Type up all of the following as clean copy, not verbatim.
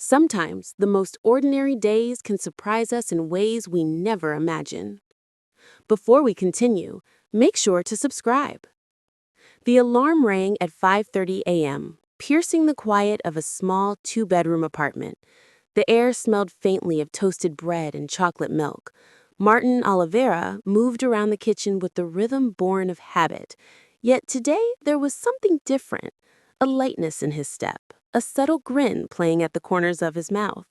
Sometimes the most ordinary days can surprise us in ways we never imagine. Before we continue, make sure to subscribe. The alarm rang at 5:30 a.m., piercing the quiet of a small two-bedroom apartment. The air smelled faintly of toasted bread and chocolate milk. Martin Oliveira moved around the kitchen with the rhythm born of habit. Yet today there was something different, a lightness in his step, a subtle grin playing at the corners of his mouth.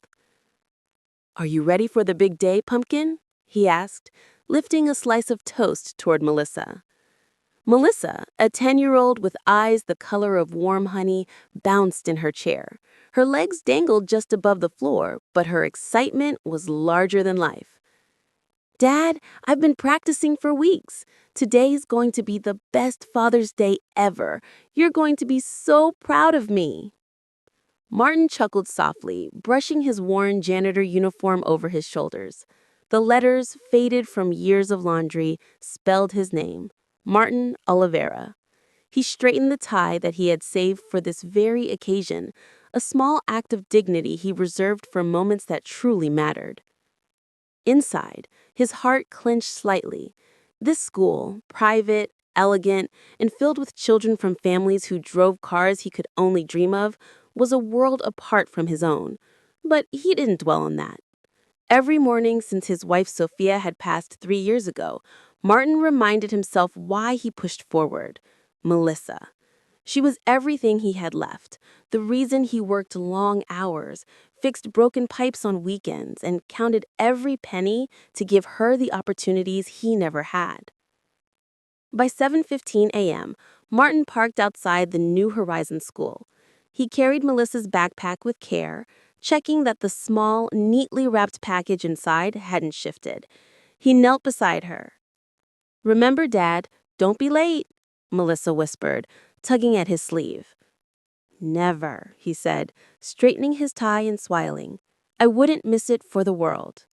"Are you ready for the big day, Pumpkin?" he asked, lifting a slice of toast toward Melissa. Melissa, a 10-year-old with eyes the color of warm honey, bounced in her chair. Her legs dangled just above the floor, but her excitement was larger than life. "Dad, I've been practicing for weeks. Today's going to be the best Father's Day ever. You're going to be so proud of me." Martin chuckled softly, brushing his worn janitor uniform over his shoulders. The letters, faded from years of laundry, spelled his name, Martin Oliveira. He straightened the tie that he had saved for this very occasion, a small act of dignity he reserved for moments that truly mattered. Inside, his heart clenched slightly. This school, private, elegant, and filled with children from families who drove cars he could only dream of, was a world apart from his own. But he didn't dwell on that. Every morning since his wife Sophia had passed 3 years ago, Martin reminded himself why he pushed forward. Melissa. She was everything he had left, the reason he worked long hours, fixed broken pipes on weekends, and counted every penny to give her the opportunities he never had. By 7:15 a.m., Martin parked outside the New Horizons School. He carried Melissa's backpack with care, checking that the small, neatly wrapped package inside hadn't shifted. He knelt beside her. "Remember, Dad, don't be late," Melissa whispered, tugging at his sleeve. "Never," he said, straightening his tie and smiling. "I wouldn't miss it for the world."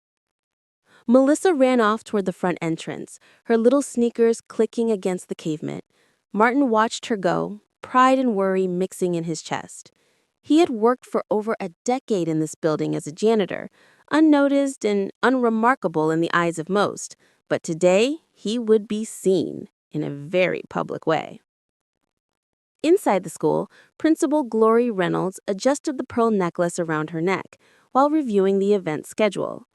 Melissa ran off toward the front entrance, her little sneakers clicking against the pavement. Martin watched her go, pride and worry mixing in his chest. He had worked for over a decade in this building as a janitor, unnoticed and unremarkable in the eyes of most, but today he would be seen in a very public way. Inside the school, Principal Gloria Reynolds adjusted the pearl necklace around her neck while reviewing the event schedule.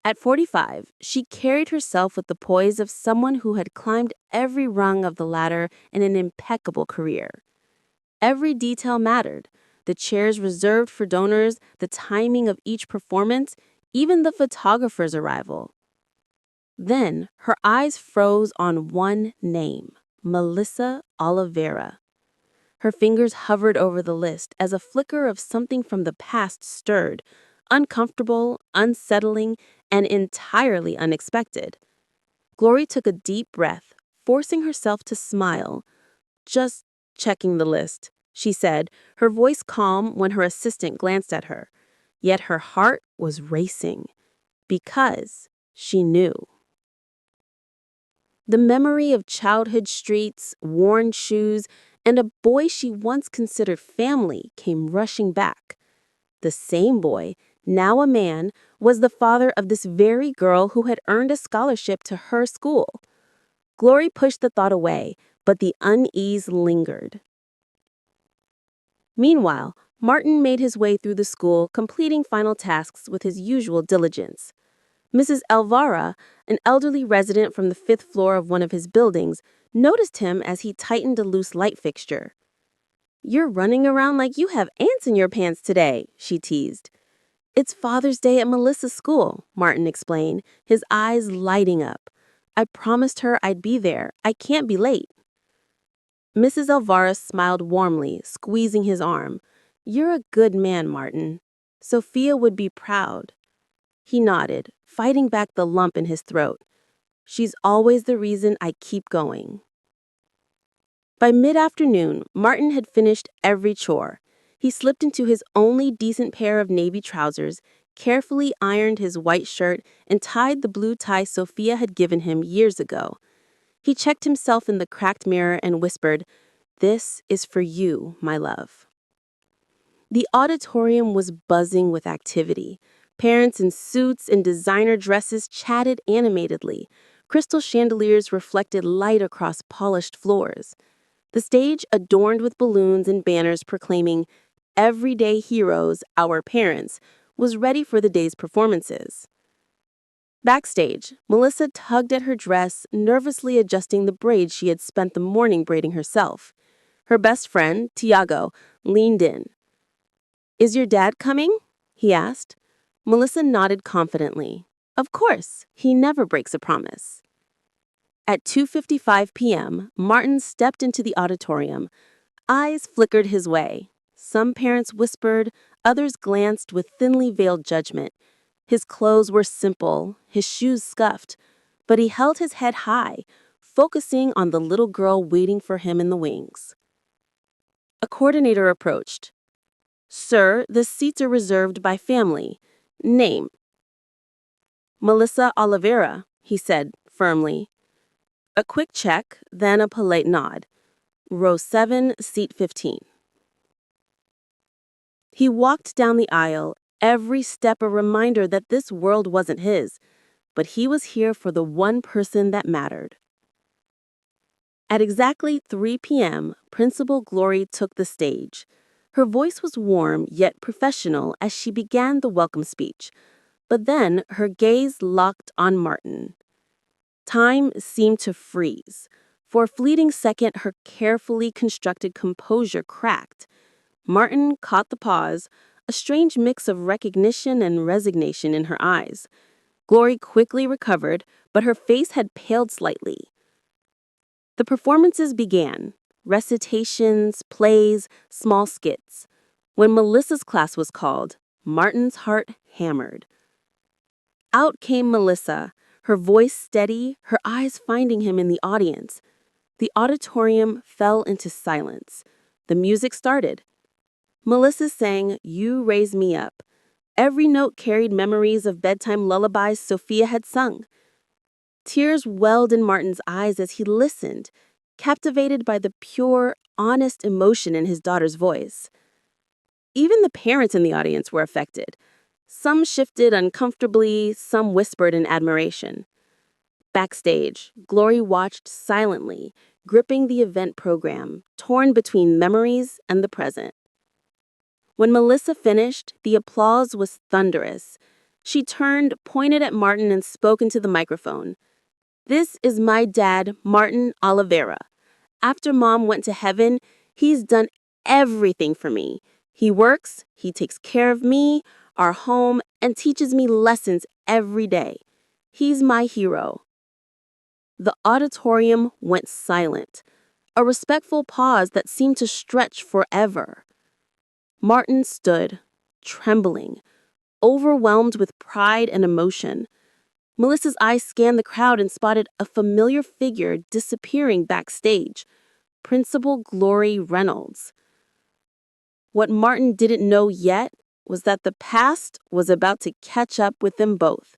At 45, she carried herself with the poise of someone who had climbed every rung of the ladder in an impeccable career. Every detail mattered: the chairs reserved for donors, the timing of each performance, even the photographer's arrival. Then her eyes froze on one name: Melissa Oliveira. Her fingers hovered over the list as a flicker of something from the past stirred, uncomfortable, unsettling, and entirely unexpected. Gloria took a deep breath, forcing herself to smile. "Just checking the list," she said, her voice calm when her assistant glanced at her. Yet her heart was racing, because she knew. The memory of childhood streets, worn shoes, and a boy she once considered family came rushing back. The same boy, now a man, was the father of this very girl who had earned a scholarship to her school. Gloria pushed the thought away, but the unease lingered. Meanwhile, Martin made his way through the school, completing final tasks with his usual diligence. Mrs. Elvira, an elderly resident from the 5th floor of one of his buildings, noticed him as he tightened a loose light fixture. "You're running around like you have ants in your pants today," she teased. "It's Father's Day at Melissa's school," Martin explained, his eyes lighting up. "I promised her I'd be there. I can't be late." Mrs. Elvira smiled warmly, squeezing his arm. "You're a good man, Martin. Sophia would be proud." He nodded, fighting back the lump in his throat. "She's always the reason I keep going." By mid-afternoon, Martin had finished every chore. He slipped into his only decent pair of navy trousers, carefully ironed his white shirt, and tied the blue tie Sophia had given him years ago. He checked himself in the cracked mirror and whispered, "This is for you, my love." The auditorium was buzzing with activity. Parents in suits and designer dresses chatted animatedly. Crystal chandeliers reflected light across polished floors. The stage, adorned with balloons and banners proclaiming, "Everyday heroes, our parents," was ready for the day's performances. Backstage, Melissa tugged at her dress, nervously adjusting the braids she had spent the morning braiding herself. Her best friend, Tiago, leaned in. "Is your dad coming?" he asked. Melissa nodded confidently. Of course, he never breaks a promise. At 2:55 p.m., Martin stepped into the auditorium. Eyes flickered his way. Some parents whispered, others glanced with thinly veiled judgment. His clothes were simple, his shoes scuffed, but he held his head high, focusing on the little girl waiting for him in the wings. A coordinator approached. "Sir, the seats are reserved by family. Name." "Melissa Oliveira," he said firmly. A quick check, then a polite nod. "Row 7, seat 15. He walked down the aisle, every step a reminder that this world wasn't his, but he was here for the one person that mattered. At exactly 3 p.m., Principal Glory took the stage. Her voice was warm yet professional as she began the welcome speech, but then her gaze locked on Martin. Time seemed to freeze. For a fleeting second, her carefully constructed composure cracked. Martin caught the pause, a strange mix of recognition and resignation in her eyes. Glory quickly recovered, but her face had paled slightly. The performances began. Recitations, plays, small skits. When Melissa's class was called, Martin's heart hammered. Out came Melissa, her voice steady, her eyes finding him in the audience. The auditorium fell into silence. The music started. Melissa sang "You Raise Me Up." Every note carried memories of bedtime lullabies Sophia had sung. Tears welled in Martin's eyes as he listened, captivated by the pure, honest emotion in his daughter's voice. Even the parents in the audience were affected. Some shifted uncomfortably, some whispered in admiration. Backstage, Glory watched silently, gripping the event program, torn between memories and the present. When Melissa finished, the applause was thunderous. She turned, pointed at Martin, and spoke into the microphone. "This is my dad, Martin Oliveira. After Mom went to heaven, he's done everything for me. He works, he takes care of me, our home, and teaches me lessons every day. He's my hero." The auditorium went silent, a respectful pause that seemed to stretch forever. Martin stood, trembling, overwhelmed with pride and emotion. Melissa's eyes scanned the crowd and spotted a familiar figure disappearing backstage, Principal Gloria Reynolds. What Martin didn't know yet was that the past was about to catch up with them both,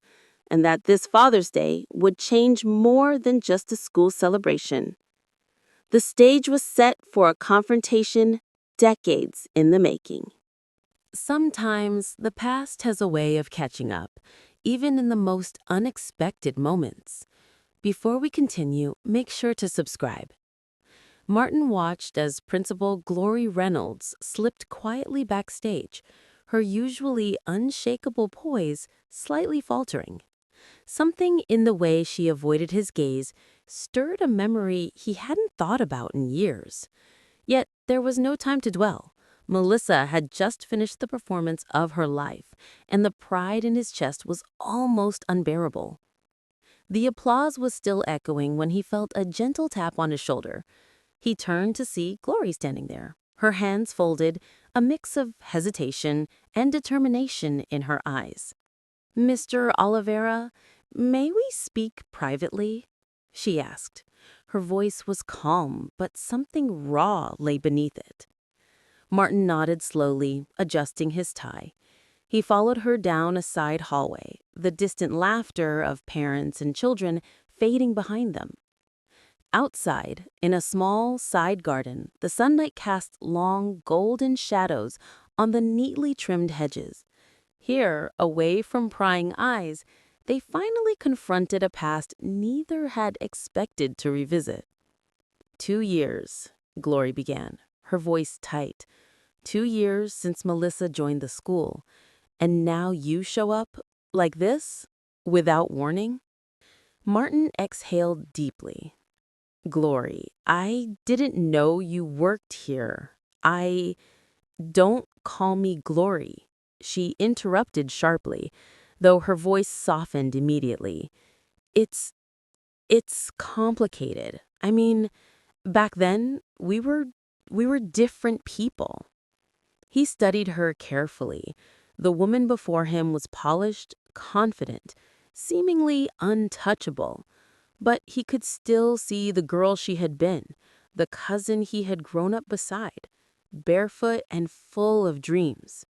and that this Father's Day would change more than just a school celebration. The stage was set for a confrontation decades in the making. Sometimes the past has a way of catching up, even in the most unexpected moments. Before we continue, make sure to subscribe. Martin watched as Principal Gloria Reynolds slipped quietly backstage, her usually unshakable poise slightly faltering. Something in the way she avoided his gaze stirred a memory he hadn't thought about in years. Yet there was no time to dwell. Melissa had just finished the performance of her life, and the pride in his chest was almost unbearable. The applause was still echoing when he felt a gentle tap on his shoulder. He turned to see Glory standing there, her hands folded, a mix of hesitation and determination in her eyes. "Mr. Oliveira, may we speak privately?" she asked. Her voice was calm, but something raw lay beneath it. Martin nodded slowly, adjusting his tie. He followed her down a side hallway, the distant laughter of parents and children fading behind them. Outside, in a small side garden, the sunlight cast long, golden shadows on the neatly trimmed hedges. Here, away from prying eyes, they finally confronted a past neither had expected to revisit. 2 years, Glory began, her voice tight. 2 years since Melissa joined the school. And now you show up like this, without warning? Martin exhaled deeply. Glory, I didn't know you worked here. Don't call me Glory, she interrupted sharply, though her voice softened immediately. It's complicated. I mean, back then, we were different people. He studied her carefully. The woman before him was polished, confident, seemingly untouchable. But he could still see the girl she had been, the cousin he had grown up beside, barefoot and full of dreams.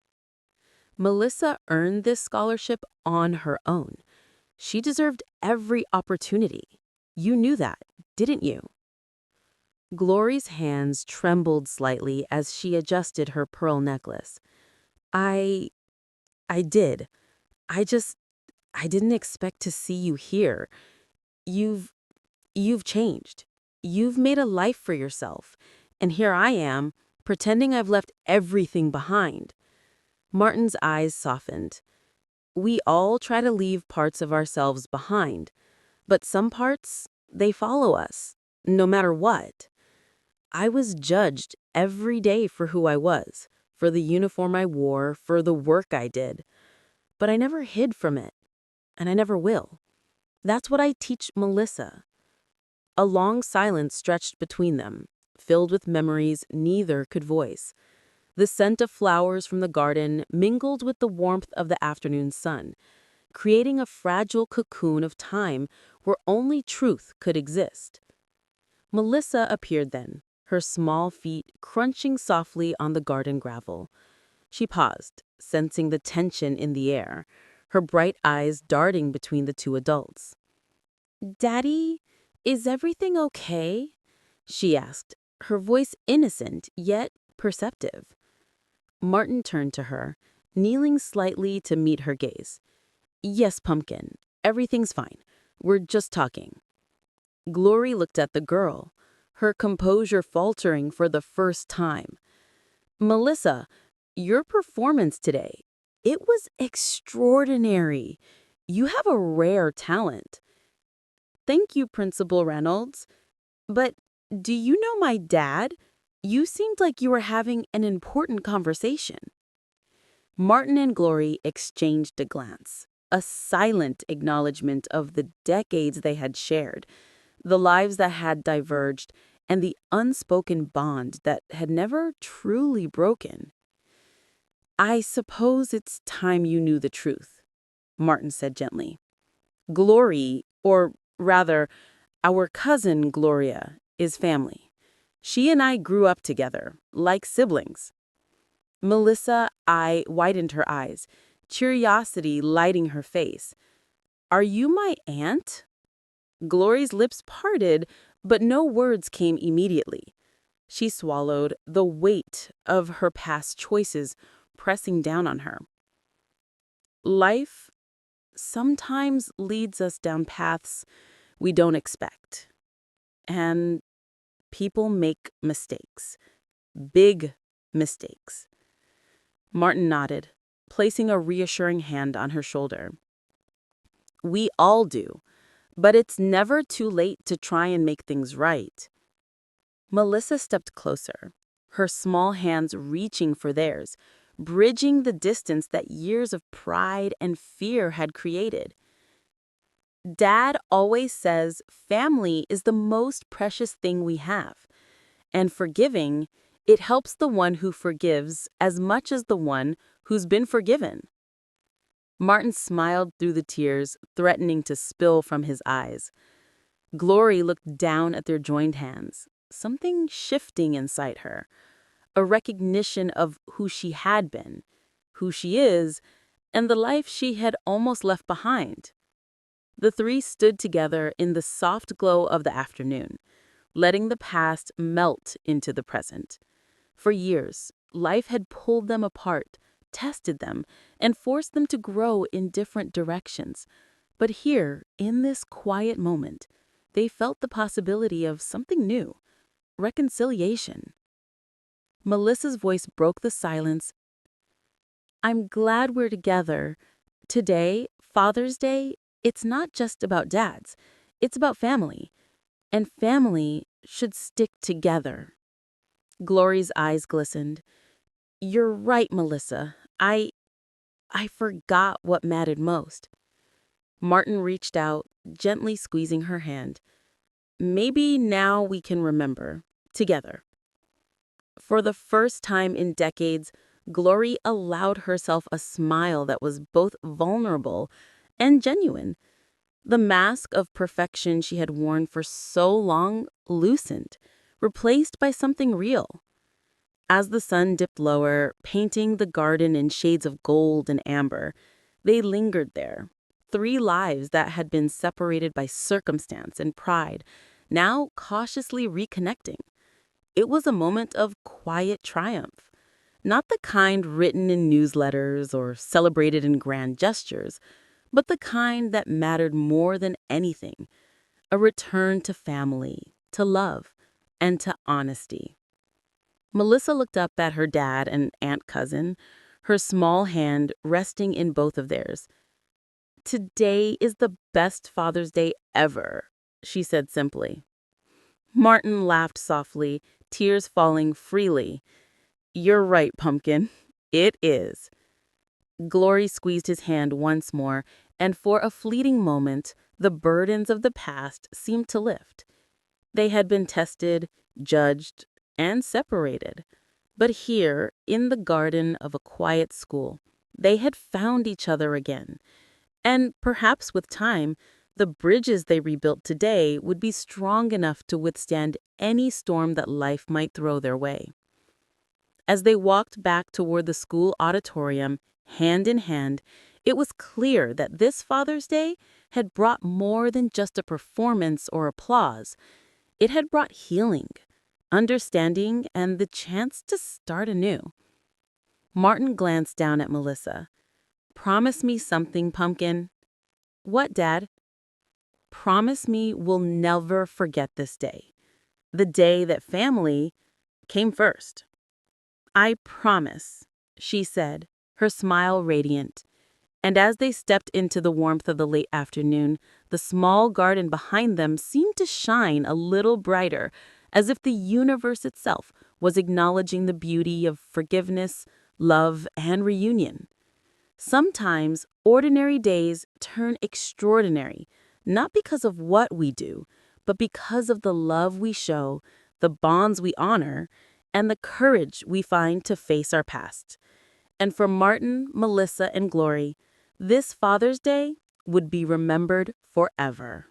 Melissa earned this scholarship on her own. She deserved every opportunity. You knew that, didn't you? Glory's hands trembled slightly as she adjusted her pearl necklace. I did. I didn't expect to see you here. You've changed. You've made a life for yourself. And here I am, pretending I've left everything behind. Martin's eyes softened. We all try to leave parts of ourselves behind, but some parts, they follow us, no matter what. I was judged every day for who I was, for the uniform I wore, for the work I did. But I never hid from it, and I never will. That's what I teach Melissa. A long silence stretched between them, filled with memories neither could voice. The scent of flowers from the garden mingled with the warmth of the afternoon sun, creating a fragile cocoon of time where only truth could exist. Melissa appeared then, her small feet crunching softly on the garden gravel. She paused, sensing the tension in the air, her bright eyes darting between the two adults. "Daddy, is everything okay?" she asked, her voice innocent yet perceptive. Martin turned to her, kneeling slightly to meet her gaze. "Yes, Pumpkin, everything's fine. We're just talking." Glory looked at the girl, her composure faltering for the first time. "Melissa, your performance today, it was extraordinary. You have a rare talent." "Thank you, Principal Reynolds. But do you know my dad? You seemed like you were having an important conversation." Martin and Glory exchanged a glance, a silent acknowledgement of the decades they had shared, the lives that had diverged, and the unspoken bond that had never truly broken. "I suppose it's time you knew the truth," Martin said gently. "Glory, or rather, our cousin Gloria, is family. She and I grew up together, like siblings." Melissa widened her eyes, curiosity lighting her face. "Are you my aunt?" Glory's lips parted, but no words came immediately. She swallowed, the weight of her past choices pressing down on her. Life sometimes leads us down paths we don't expect. And people make mistakes. Big mistakes. Martin nodded, placing a reassuring hand on her shoulder. "We all do, but it's never too late to try and make things right." Melissa stepped closer, her small hands reaching for theirs, bridging the distance that years of pride and fear had created. "Dad always says family is the most precious thing we have, and forgiving, it helps the one who forgives as much as the one who's been forgiven." Martin smiled through the tears, threatening to spill from his eyes. Glory looked down at their joined hands, something shifting inside her, a recognition of who she had been, who she is, and the life she had almost left behind. The three stood together in the soft glow of the afternoon, letting the past melt into the present. For years, Life had pulled them apart, tested them, and forced them to grow in different directions. But here, in this quiet moment, they felt the possibility of something new, reconciliation. Melissa's voice broke the silence. I'm glad we're together. Today, Father's Day, it's not just about dads. It's about family. And family should stick together. Glory's eyes glistened. You're right, Melissa. I forgot what mattered most. Martin reached out, gently squeezing her hand. Maybe now we can remember, together. For the first time in decades, Glory allowed herself a smile that was both vulnerable and genuine. The mask of perfection she had worn for so long loosened, replaced by something real. As the sun dipped lower, painting the garden in shades of gold and amber, they lingered there. 3 lives that had been separated by circumstance and pride, now cautiously reconnecting. It was a moment of quiet triumph, not the kind written in newsletters or celebrated in grand gestures, but the kind that mattered more than anything, a return to family, to love, and to honesty. Melissa looked up at her dad and aunt cousin, her small hand resting in both of theirs. Today is the best Father's Day ever, she said simply. Martin laughed softly, tears falling freely. You're right, Pumpkin. It is. Glory squeezed his hand once more, and for a fleeting moment, the burdens of the past seemed to lift. They had been tested, judged, and separated. But here, in the garden of a quiet school, they had found each other again. And perhaps with time, the bridges they rebuilt today would be strong enough to withstand any storm that life might throw their way. As they walked back toward the school auditorium, hand in hand, it was clear that this Father's Day had brought more than just a performance or applause. It had brought healing, understanding, and the chance to start anew. Martin glanced down at Melissa. Promise me something, Pumpkin. What, Dad? Promise me we'll never forget this day. The day that family came first. I promise, she said, her smile radiant. And as they stepped into the warmth of the late afternoon, the small garden behind them seemed to shine a little brighter, as if the universe itself was acknowledging the beauty of forgiveness, love, and reunion. Sometimes ordinary days turn extraordinary, not because of what we do, but because of the love we show, the bonds we honor, and the courage we find to face our past. And for Martin, Melissa, and Glory, this Father's Day would be remembered forever.